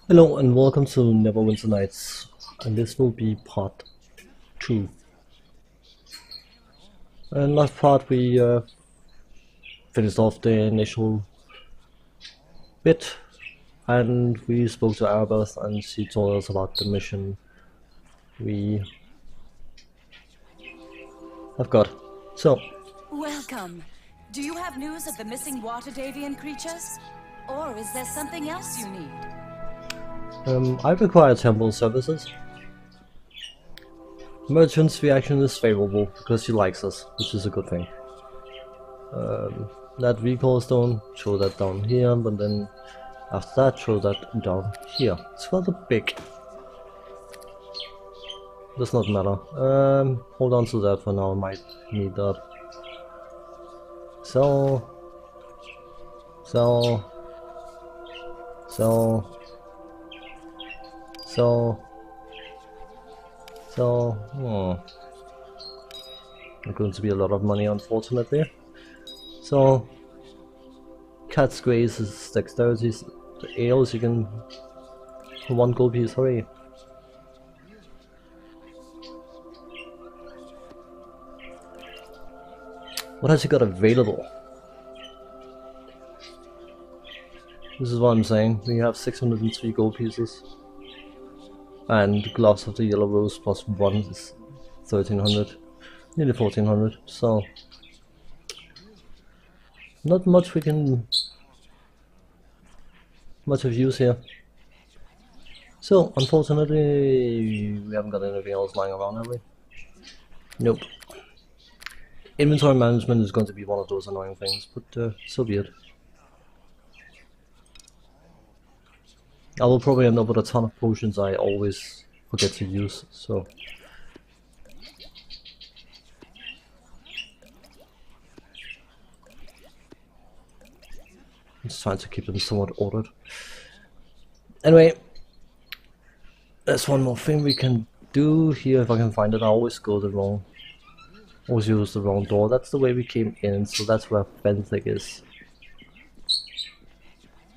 Hello and welcome to Neverwinter Nights, and this will be part 2. In last part we finished off the initial bit, and we spoke to Arabeth and she told us about the mission we have got. So, Welcome. Do you have news of the missing water Davian creatures? Or is there something else you need? I require temple services. Merchant's reaction is favorable because she likes us, which is a good thing. That recall stone, throw that down here, but then after that throw that down here. It's rather big. Does not matter. Hold on to that for now, I might need that. So, not going to be a lot of money, unfortunately. So, cat's grace is dexterity, the ales you can, 1 gold piece, hooray. What has he got available? This is what I'm saying, we have 603 gold pieces. And gloves of the yellow rose plus 1 is 1300, nearly 1400, so not much we can much of use here. So unfortunately we haven't got anything else lying around, have we? Nope. Inventory management is going to be one of those annoying things, but so be it. I will probably end up with a ton of potions I always forget to use, so I'm just trying to keep them somewhat ordered. Anyway, there's one more thing we can do here if I can find it. I always use the wrong door. That's the way we came in, so that's where Fenthig is.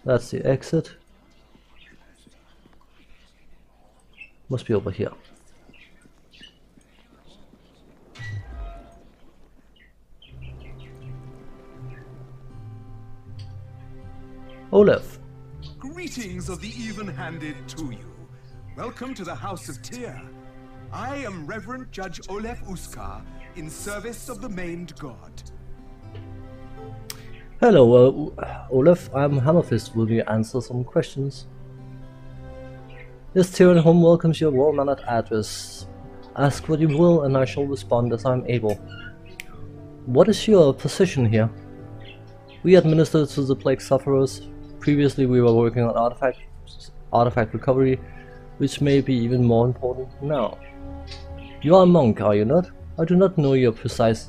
That's the exit. Must be over here. Olaf. Greetings of the even-handed to you. Welcome to the House of Tyr. I am Reverend Judge Olaf Uskar, in service of the maimed god. Hello, Olaf. I'm Hammerfist. Will you answer some questions? This Tyrian home welcomes your well-mannered address. Ask what you will, and I shall respond as I am able. What is your position here? We administer to the plague sufferers. Previously, we were working on artifact recovery, which may be even more important now. You are a monk, are you not? I do not know your precise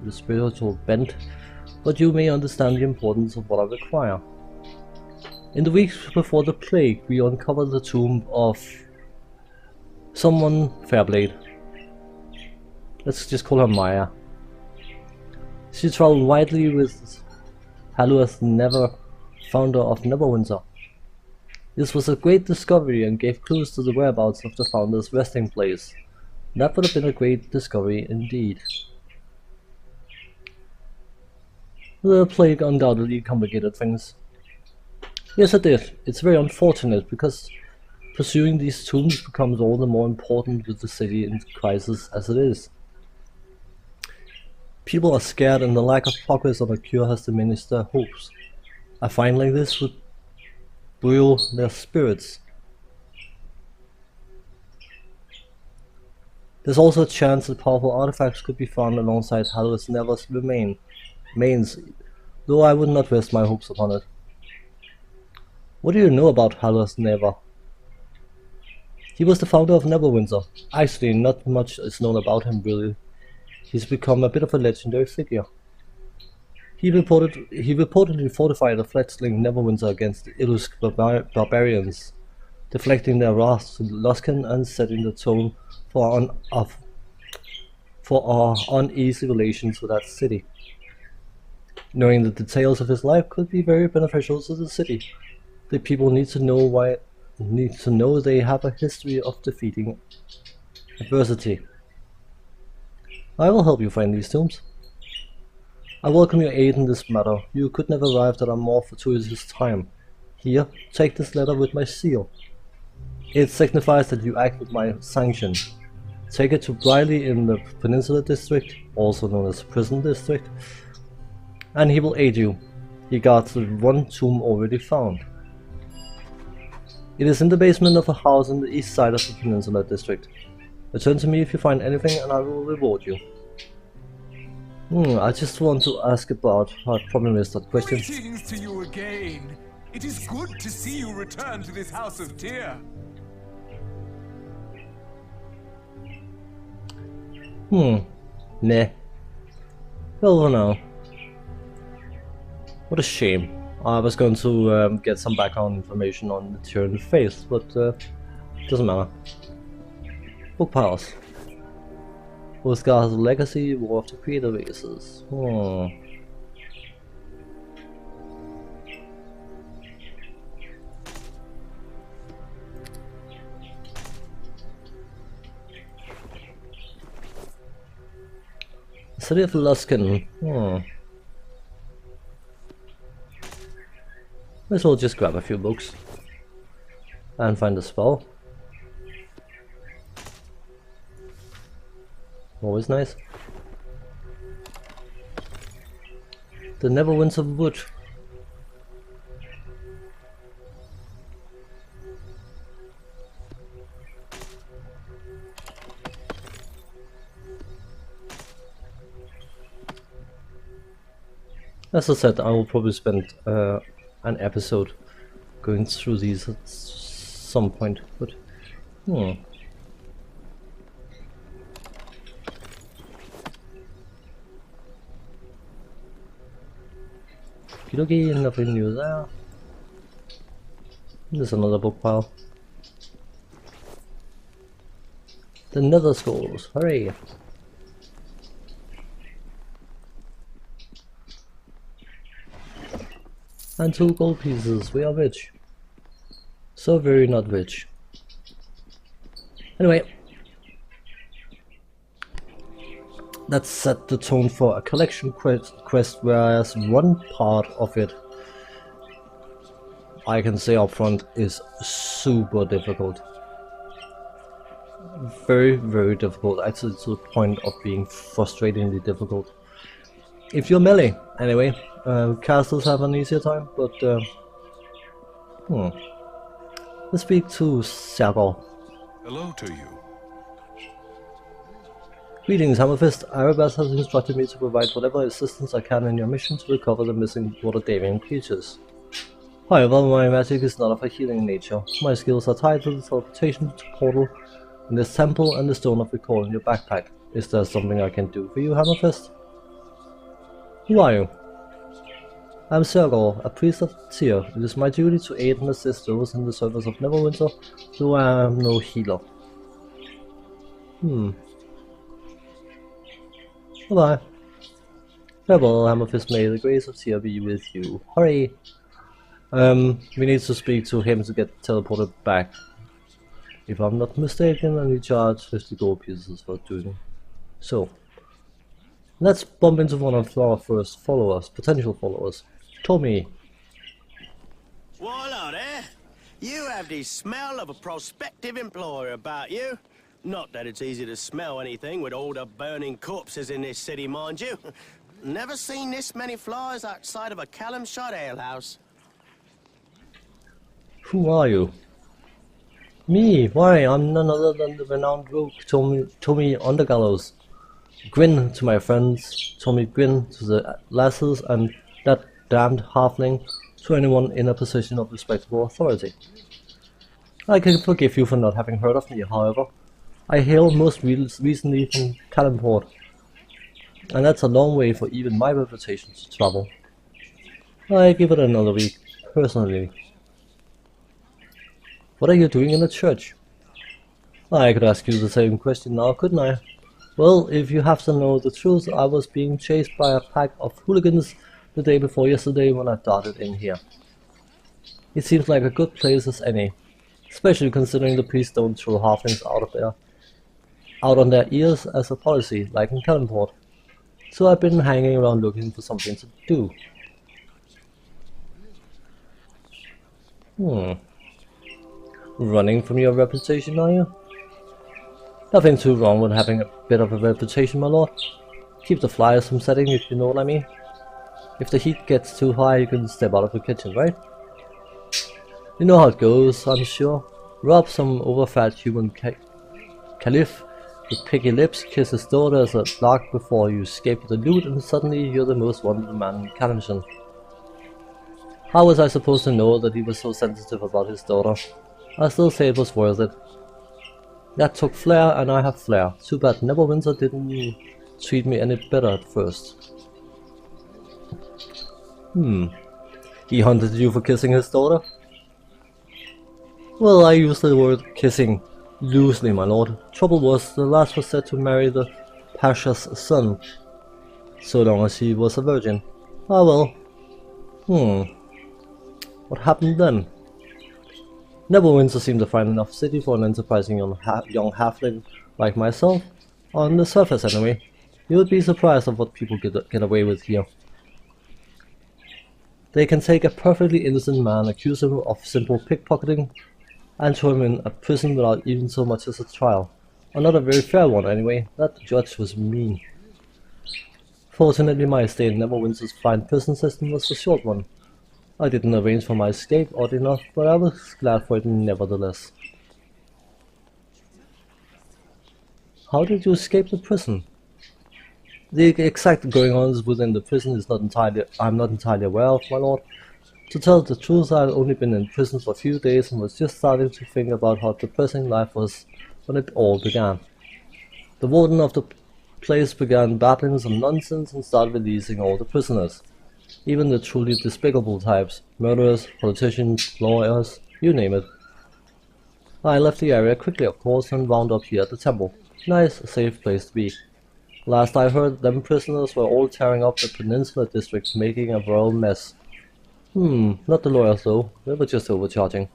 spiritual bent, but you may understand the importance of what I require. In the weeks before the plague, we uncovered the tomb of someone Fairblade. Let's just call her Maya. She traveled widely with Haluath Never, founder of Neverwinter. This was a great discovery and gave clues to the whereabouts of the founder's resting place. That would have been a great discovery indeed. The plague undoubtedly complicated things. Yes, it did. It's very unfortunate because pursuing these tombs becomes all the more important with the city in crisis as it is. People are scared and the lack of progress on a cure has diminished their hopes. A find like this would buoy their spirits. There's also a chance that powerful artifacts could be found alongside Haluath Never's remains, though I would not rest my hopes upon it. What do you know about Haluath Never? He was the founder of Neverwinter. Actually, not much is known about him really. He's become a bit of a legendary figure. He reportedly fortified a fledgling Neverwinter against the Ilusk barbarians, deflecting their wrath to Luskan and setting the tone for our uneasy relations with that city. Knowing the details of his life could be very beneficial to the city. The people need to know need to know they have a history of defeating adversity. I will help you find these tombs. I welcome your aid in this matter. You could never arrive at a more fortuitous time. Here, take this letter with my seal. It signifies that you act with my sanction. Take it to Briley in the Peninsula District, also known as Prison District, and he will aid you. He guards the one tomb already found. It is in the basement of a house on the east side of the Peninsula District. Return to me if you find anything and I will reward you. I just want to ask about, I probably missed that question. Greetings to you again. It is good to see you return to this house of Tyr. Nah. Well, for now. What a shame. I was going to get some background information on the Tyrian faith, but doesn't matter. Book piles. Uskar has a legacy, War of the Creator Races. City of Luskan. Let's all just grab a few books and find a spell. Always nice. The Neverwinter Wood. As I said, I will probably spend an episode going through these at some point, but Okie, nothing new there. There's another book pile. The Nether Scrolls, hooray! And 2 gold pieces, we are rich. So very not rich. Anyway. That set the tone for a collection quest, whereas one part of it, I can say up front, is super difficult. Very, very difficult, actually to the point of being frustratingly difficult. If you're melee, anyway. Castles have an easier time, but let's speak to Sergor. Hello to you. Greetings, Hammerfist. Erebus has instructed me to provide whatever assistance I can in your mission to recover the missing Waterdavian creatures. However, my magic is not of a healing nature. My skills are tied to the teleportation portal in this temple and the Stone of Recall in your backpack. Is there something I can do for you, Hammerfist? Who are you? I'm Sergor, a priest of Tyr. It is my duty to aid and assist those in the service of Neverwinter, though I am no healer. Bye-bye. Farewell, Hammerfist, may the grace of Tyr be with you. Hurry! We need to speak to him to get teleported back. If I'm not mistaken, and we charge 50 gold pieces for doing so. Let's bump into one of our first followers, potential followers. Tommy. What there? You have the smell of a prospective employer about you. Not that it's easy to smell anything with all the burning corpses in this city, mind you. Never seen this many flies outside of a Callum shot alehouse. Who are you? Me? Why? I'm none other than the renowned rogue Tommy Undergallows. Grin to my friends, Tommy Grin to the lasses, and that damned halfling to anyone in a position of respectable authority. I can forgive you for not having heard of me, however. I hail most recently from Calimport, and that's a long way for even my reputation to travel. I give it another week, personally. What are you doing in the church? I could ask you the same question now, couldn't I? Well, if you have to know the truth, I was being chased by a pack of hooligans the day before yesterday when I darted in here. It seems like a good place as any. especially considering the priests don't throw halflings out on their ears as a policy, like in Kellenport. So I've been hanging around looking for something to do. Running from your reputation, are you? Nothing too wrong with having a bit of a reputation, my lord. Keep the flies from setting, if you know what I mean. If the heat gets too high, you can step out of the kitchen, right? You know how it goes, I'm sure. Rob some overfat human caliph with picky lips, kiss his daughter as a lark before you escape with the loot, and suddenly you're the most wanted man in Calention. How was I supposed to know that he was so sensitive about his daughter? I still say it was worth it. That took flair, and I have flair. Too bad Neverwinter didn't treat me any better at first. He hunted you for kissing his daughter? Well, I use the word kissing loosely, my lord. Trouble was, the lass was said to marry the Pasha's son, so long as she was a virgin. Ah well. What happened then? Neverwinter seemed a fine enough city for an enterprising young halfling like myself. On the surface, anyway. You would be surprised of what people get away with here. They can take a perfectly innocent man, accuse him of simple pickpocketing, and throw him in a prison without even so much as a trial. Or not a very fair one, anyway. That judge was mean. Fortunately, my stay in Neverwinter's fine prison system was a short one. I didn't arrange for my escape, odd enough, but I was glad for it nevertheless. How did you escape the prison? The exact goings-on within the prison is I'm not entirely aware of, my lord. To tell the truth, I had only been in prison for a few days and was just starting to think about how depressing life was when it all began. The warden of the place began babbling some nonsense and started releasing all the prisoners. Even the truly despicable types, murderers, politicians, lawyers, you name it. I left the area quickly, of course, and wound up here at the temple. Nice, safe place to be. Last I heard, them prisoners were all tearing up the Peninsula district, making a royal mess. Not the lawyers though, they were just overcharging.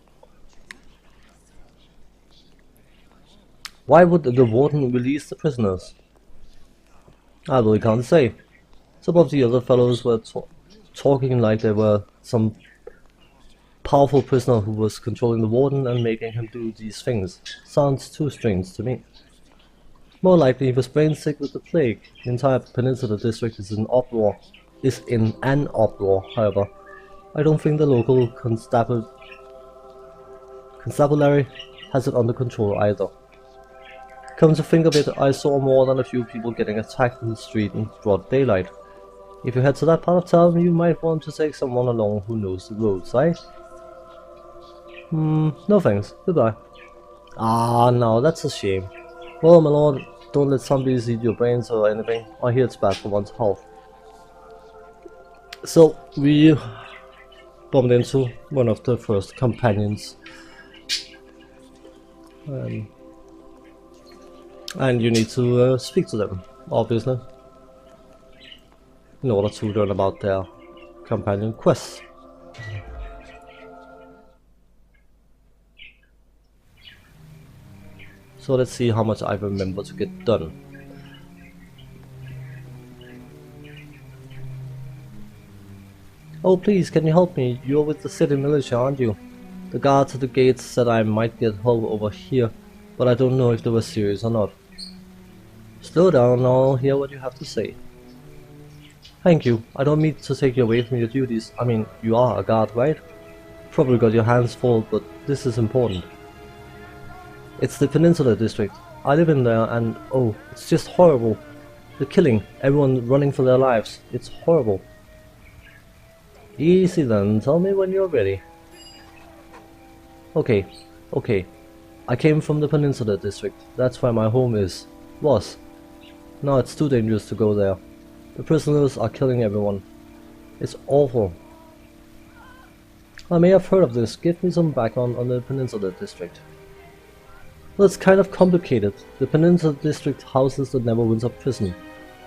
Why would the warden release the prisoners? I really can't say. Some of the other fellows were talking like they were some powerful prisoner who was controlling the warden and making him do these things. Sounds too strange to me. More likely he was brain sick with the plague. The entire Peninsula district is in an uproar, however. I don't think the local constabulary has it under control either. Come to think of it, I saw more than a few people getting attacked in the street in broad daylight. If you head to that part of town, you might want to take someone along who knows the roads, right? No thanks. Goodbye. Ah, no, that's a shame. Well, my lord, don't let zombies eat your brains or anything. I hear it's bad for one's health. So, we bumped into one of the first companions. And you need to speak to them, obviously, in order to learn about their companion quests. So let's see how much I remember to get done. Oh please, can you help me? You're with the city militia, aren't you? The guards at the gates said I might get help over here, but I don't know if they were serious or not. Slow down, I'll hear what you have to say. Thank you. I don't mean to take you away from your duties. I mean, you are a guard, right? Probably got your hands full, but this is important. It's the Peninsula district. I live in there and oh, it's just horrible. The killing, everyone running for their lives. It's horrible. Easy then, tell me when you're ready. Okay. I came from the Peninsula district. That's where my home is. Was. Now it's too dangerous to go there. The prisoners are killing everyone. It's awful. I may have heard of this. Give me some background on the Peninsula district. Well, it's kind of complicated. The Peninsula district houses the Neverwinter prison.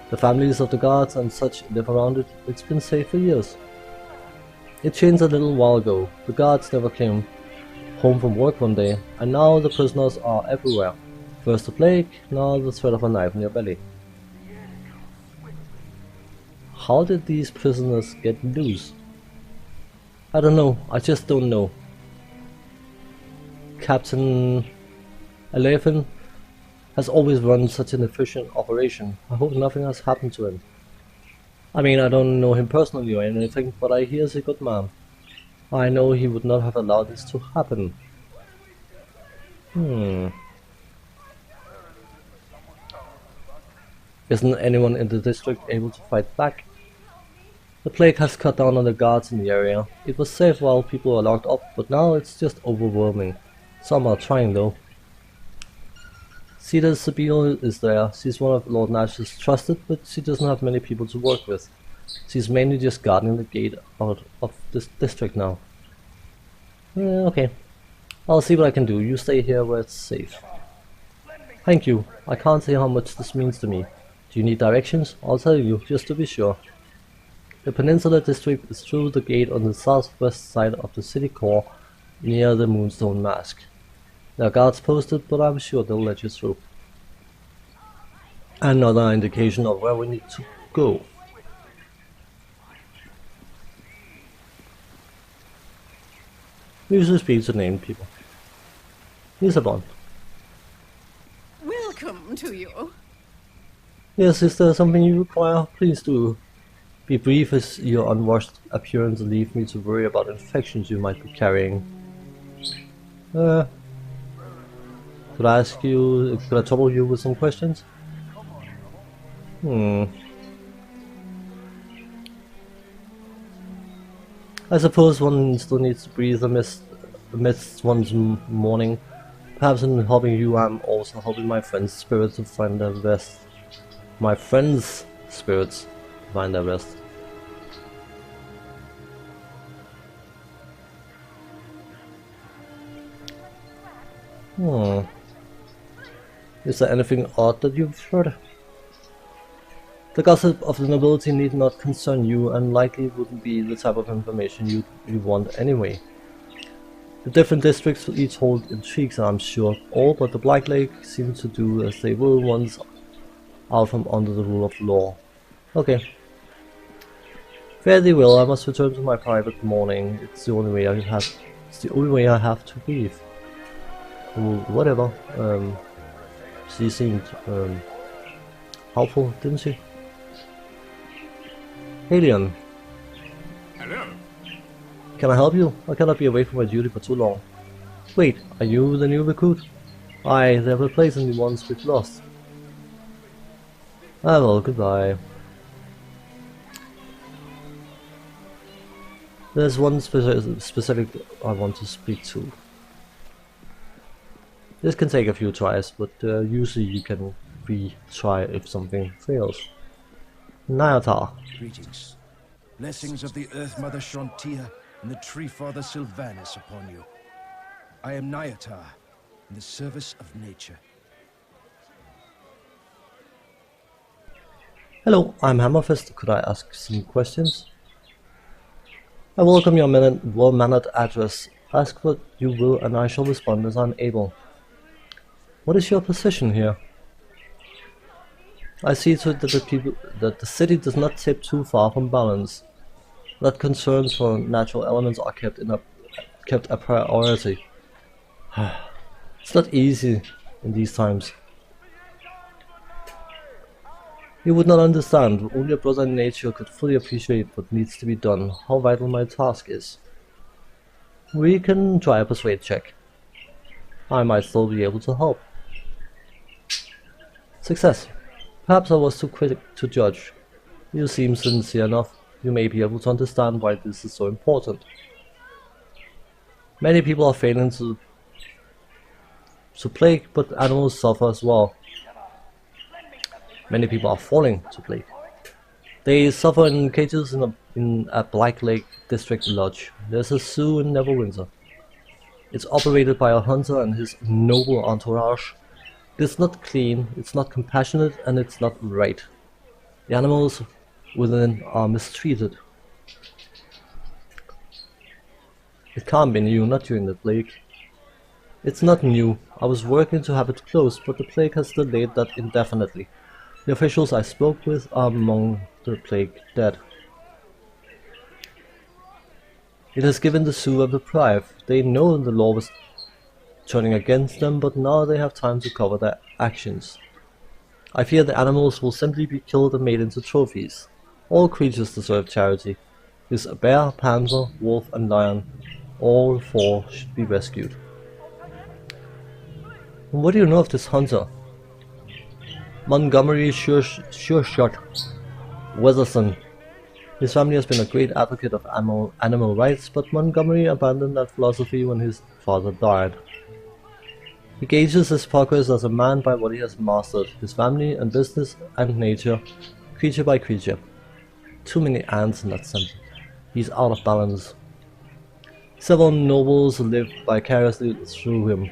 The families of the guards and such live around it. It's been safe for years. It changed a little while ago. The guards never came home from work one day, and now the prisoners are everywhere. First the plague, now the threat of a knife in your belly. How did these prisoners get loose? I don't know, I just don't know. Captain Eleven has always run such an efficient operation. I hope nothing has happened to him. I mean, I don't know him personally or anything, but I hear he's a good man. I know he would not have allowed this to happen. Isn't anyone in the district able to fight back? The plague has cut down on the guards in the area. It was safe while people were locked up, but now it's just overwhelming. Some are trying though. Cedar Sibyl is there. She's one of Lord Nash's trusted, but she doesn't have many people to work with. She's mainly just guarding the gate out of this district now. Okay. I'll see what I can do. You stay here where it's safe. Thank you. I can't say how much this means to me. Do you need directions? I'll tell you, just to be sure. The Peninsula District is through the gate on the southwest side of the city core, near the Moonstone Mask. There are guards posted, but I'm sure they'll let you through. Another indication of where we need to go. We usually speak to named people. Lisabon. Welcome to you. Yes, is there something you require? Please do. Be brief, as your unwashed appearance leave me to worry about infections you might be carrying. Could I ask you, could I trouble you with some questions? I suppose one still needs to breathe amidst one's mourning. Perhaps in helping you, I'm also helping my friends' spirits to find their rest. My friends' spirits to find their rest. Is there anything odd that you've heard? The gossip of the nobility need not concern you, and likely wouldn't be the type of information you want anyway. The different districts each hold intrigues, I'm sure. All but the Black Lake seem to do as they will once out from under the rule of law. Okay. Fare thee well, I must return to my private mourning. It's the only way I have to leave. Whatever. She seemed helpful, didn't she? Alien. Hello. Can I help you? I cannot be away from my duty for too long. Wait, are you the new recruit? Aye, they're replacing the ones we've lost. Ah well, goodbye. There's one specific I want to speak to. This can take a few tries, but usually you can retry if something fails. Nyatar. Greetings. Blessings of the Earth Mother Shrontia and the Tree Father Sylvanus upon you. I am Nyatar, in the service of nature. Hello, I'm Hammerfist. Could I ask some questions? I welcome your well-mannered address. Ask what you will and I shall respond as I'm able. What is your position here? I see to it that the city does not tip too far from balance. That concerns for natural elements are kept a priority. It's not easy in these times. You would not understand. Only a brother in nature could fully appreciate what needs to be done, how vital my task is. We can try a persuade check. I might still be able to help. Success. Perhaps I was too quick to judge. You seem sincere enough. You may be able to understand why this is so important. Many people are failing to plague, but animals suffer as well. Many people are falling to plague. They suffer in cages in a Black Lake District lodge. There's a zoo in Neverwinter. It's operated by a hunter and his noble entourage. It's not clean, it's not compassionate, and it's not right. The animals within are mistreated. It can't be new, not during the plague. It's not new. I was working to have it closed, but the plague has delayed that indefinitely. The officials I spoke with are among the plague dead. It has given the zoo a reprieve. They know the law was turning against them, but now they have time to cover their actions. I fear the animals will simply be killed and made into trophies. All creatures deserve charity. This bear, panther, wolf and lion, all four should be rescued. And what do you know of this hunter? Montgomery Sure Shot Weatherson. His family has been a great advocate of animal rights, but Montgomery abandoned that philosophy when his father died. He gauges his progress as a man by what he has mastered, his family and business and nature, creature by creature. Too many ants in that sentence. He's out of balance. Several nobles live vicariously through him.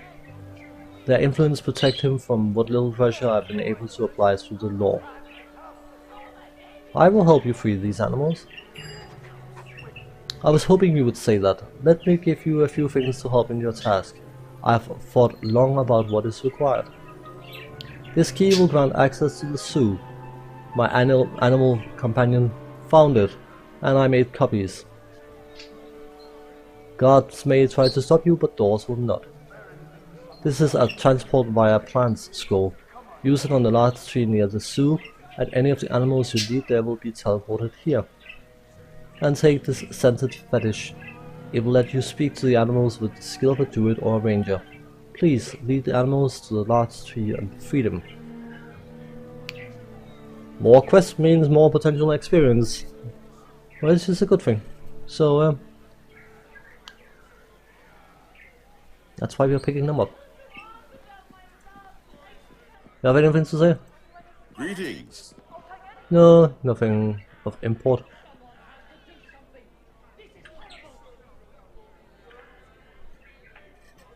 Their influence protects him from what little pressure I've been able to apply through the law. I will help you free these animals. I was hoping you would say that. Let me give you a few things to help in your task. I have thought long about what is required. This key will grant access to the zoo. My animal companion found it, and I made copies. Guards may try to stop you, but doors will not. This is a transport via plants scroll. Use it on the large tree near the zoo, and any of the animals you lead there will be teleported here. And take this scented fetish. It will let you speak to the animals with the skill of a druid or a ranger. Please lead the animals to the large tree and free them. More quests means more potential experience. Well, this is a good thing. So, that's why we are picking them up. You have anything to say? Greetings. No, nothing of import.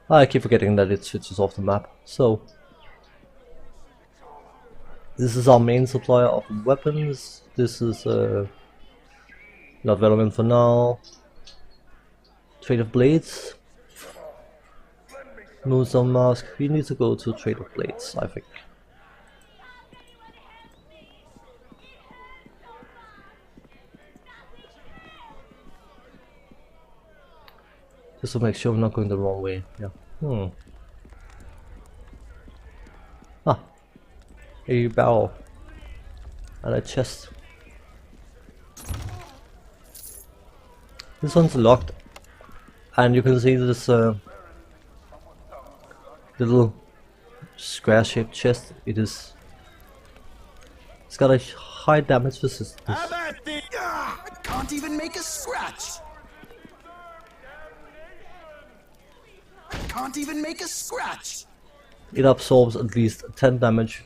I keep forgetting that it switches off the map. So, this is our main supplier of weapons. This is not relevant for now. Trade of blades. Moonstone mask. We need to go to trade of blades, I think. Just to make sure I'm not going the wrong way. Yeah. Ah. A barrel. And a chest. This one's locked. And you can see this little square shaped chest. It's got a high damage resistance. I can't even make a scratch. Can't even make a scratch. It absorbs at least 10 damage,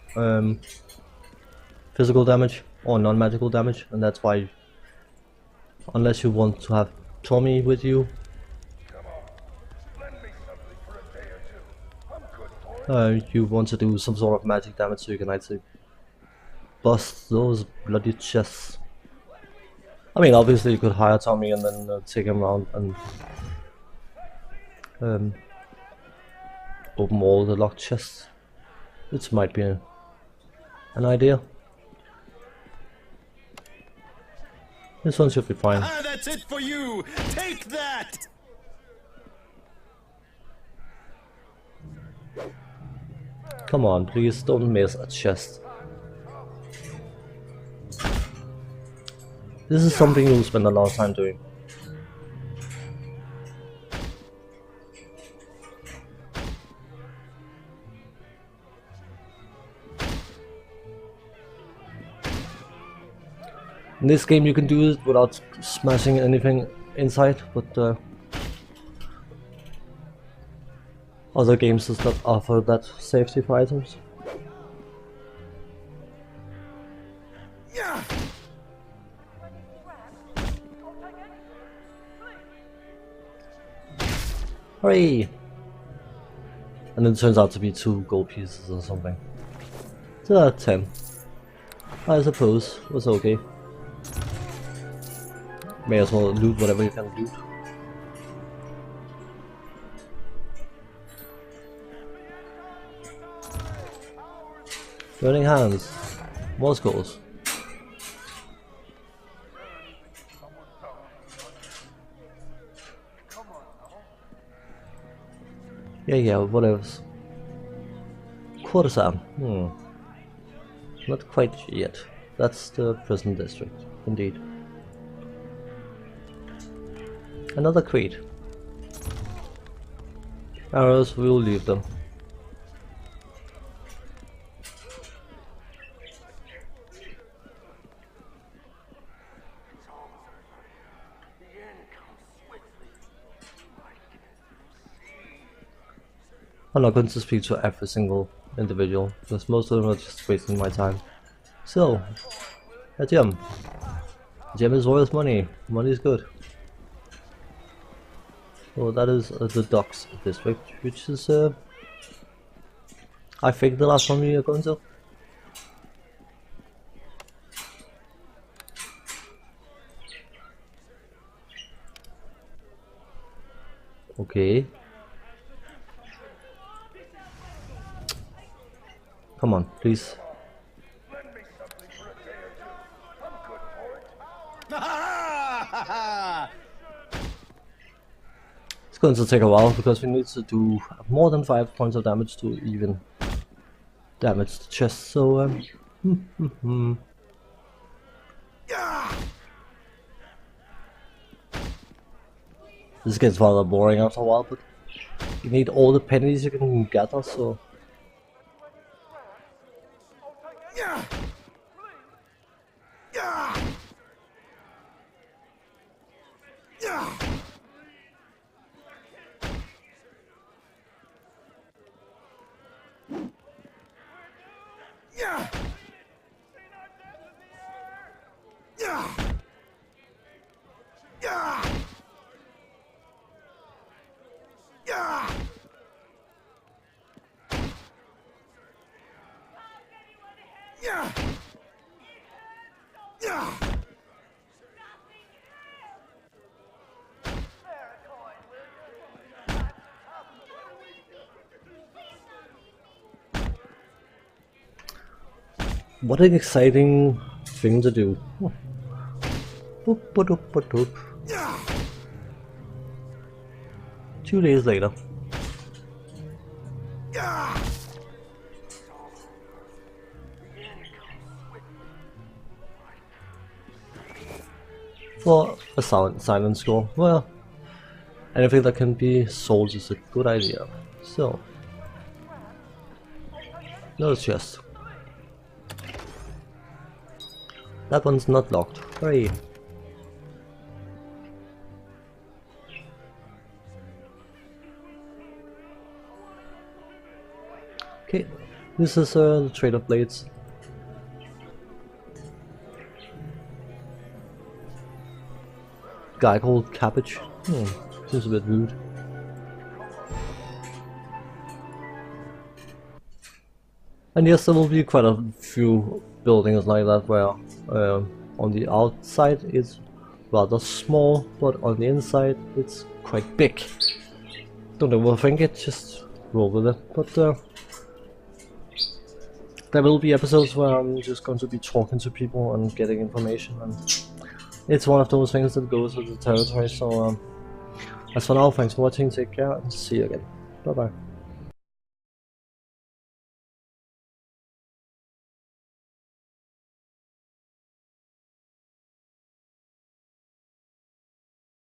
physical damage or non-magical damage, and that's why, unless you want to have Tommy with you, you want to do some sort of magic damage so you can actually bust those bloody chests. I mean, obviously you could hire Tommy and then take him around and open all the locked chests, which might be an idea. This one should be fine. Ah, that's it for you. Take that. Come on, please don't miss a chest. This is something you'll spend a lot of time doing. In this game you can do it without smashing anything inside, but other games does not offer that safety for items. Hooray! And it turns out to be 2 gold pieces or something. So 10. I suppose was okay. May as well loot whatever you can loot. Burning hands. More skulls. Yeah, whatever. Courtesan. Not quite yet. That's the prison district, indeed. Another crate. Arrows, we'll leave them. I'm not going to speak to every single individual, because most of them are just wasting my time. So, a gem. A gem is worth money. Money is good. So that is the docks district, which is I think the last one we are going to. Okay. Come on, please. It's going to take a while because we need to do more than 5 points of damage to even damage the chest. So this gets rather boring after a while, but you need all the pennies you can gather. So. What an exciting thing to do. Boop, ba-doop, ba-doop. 2 days later. For a silent score, well, anything that can be sold is a good idea. So, no chest. That one's not locked. Hooray! Okay, this is the trade of blades. Guy called Cabbage. Seems a bit rude. And yes, there will be quite a few buildings like that where on the outside it's rather small, but on the inside it's quite big. Don't overthink it, just roll with it. But there will be episodes where I'm just going to be talking to people and getting information, and it's one of those things that goes with the territory. So as for now, thanks for watching, take care, and see you again. Bye bye.